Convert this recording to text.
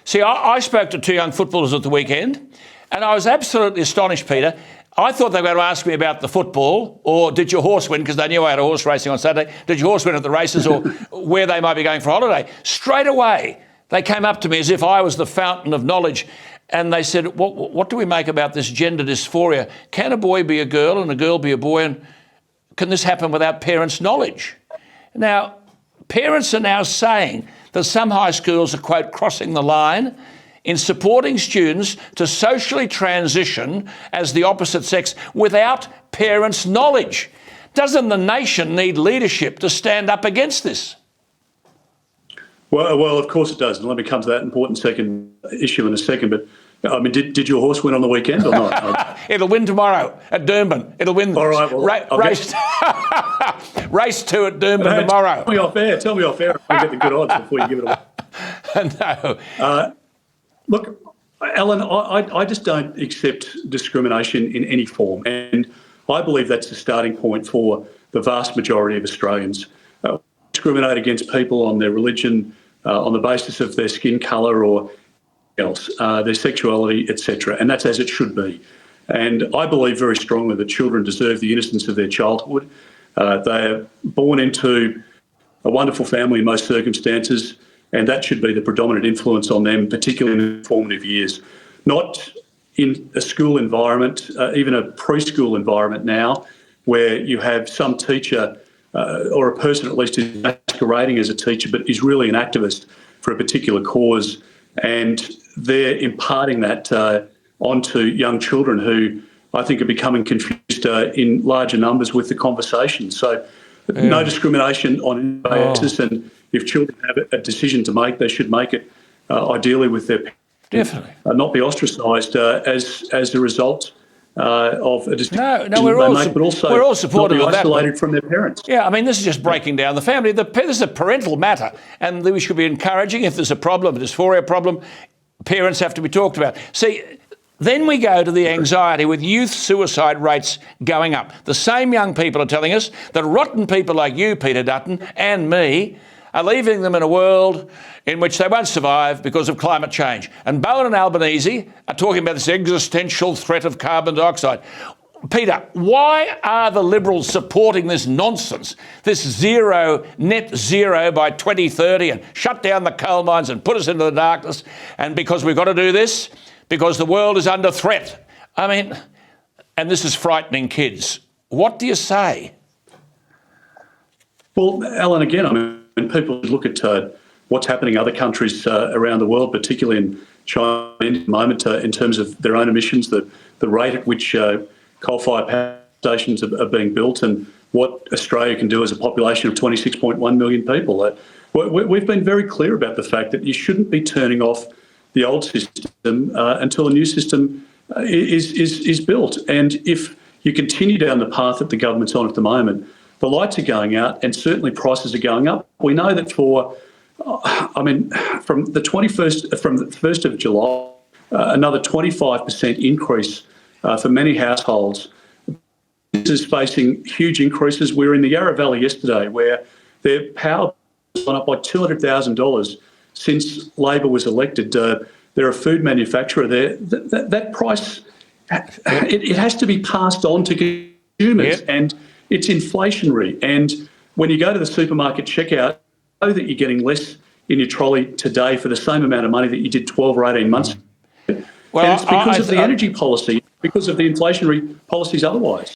See, I spoke to two young footballers at the weekend, and I was absolutely astonished, Peter. I thought they were going to ask me about the football, or did your horse win, because they knew I had a horse racing on Saturday. Did your horse win at the races, or where they might be going for holiday? Straight away, they came up to me as if I was the fountain of knowledge, and they said, what do we make about this gender dysphoria? Can a boy be a girl and a girl be a boy, and can this happen without parents' knowledge? Now, parents are now saying that some high schools are, quote, crossing the line in supporting students to socially transition as the opposite sex without parents' knowledge. Doesn't the nation need leadership to stand up against this? Well, of course it does. And let me come to that important second issue in a second. But, I mean, did your horse win on the weekend or not? It'll win tomorrow at Doomben. It'll win. All right. Well, race 2 at Doomben tomorrow. Tell me off air. Tell me off air if we get the good odds before you give it away. No. Look, Alan, I just don't accept discrimination in any form. And I believe that's the starting point for the vast majority of Australians. Discriminate against people on their religion, on the basis of their skin colour or else, their sexuality, etc. And that's as it should be. And I believe very strongly that children deserve the innocence of their childhood. They are born into a wonderful family in most circumstances, and that should be the predominant influence on them, particularly in the formative years. Not in a school environment, even a preschool environment now, where you have some teacher or a person at least who's masquerading as a teacher but is really an activist for a particular cause, and they're imparting that onto young children who I think are becoming confused in larger numbers with the conversation. So no discrimination on any basis, and if children have a decision to make, they should make it ideally with their parents. Definitely. Not be ostracised as a result of a decision we're all supportive not be of that. Isolated from their parents. Yeah, I mean, this is just breaking down the family. This is a parental matter, and we should be encouraging, if there's a problem, a dysphoria problem, parents have to be talked about. See, then we go to the anxiety with youth suicide rates going up. The same young people are telling us that rotten people like you, Peter Dutton, and me are leaving them in a world in which they won't survive because of climate change. And Bowen and Albanese are talking about this existential threat of carbon dioxide. Peter, why are the Liberals supporting this nonsense, this net zero by 2030, and shut down the coal mines and put us into the darkness? And because we've got to do this, because the world is under threat. I mean, and this is frightening kids. What do you say? Well, Alan, again, I mean, when people look at what's happening in other countries around the world, particularly in China at the moment, in terms of their own emissions, the rate at which coal-fired power stations are being built, and what Australia can do as a population of 26.1 million people. We've been very clear about the fact that you shouldn't be turning off the old system until a new system is built. And if you continue down the path that the government's on at the moment, the lights are going out and certainly prices are going up. We know that from the 1st of July, another 25% increase for many households. This is facing huge increases. We were in the Yarra Valley yesterday where their power has gone up by $200,000 since Labor was elected. They're a food manufacturer there. That price, it has to be passed on to consumers, and it's inflationary. And when you go to the supermarket checkout, you know that you're getting less in your trolley today for the same amount of money that you did 12 or 18 months ago. Well, and it's because of the energy policy, because of the inflationary policies otherwise.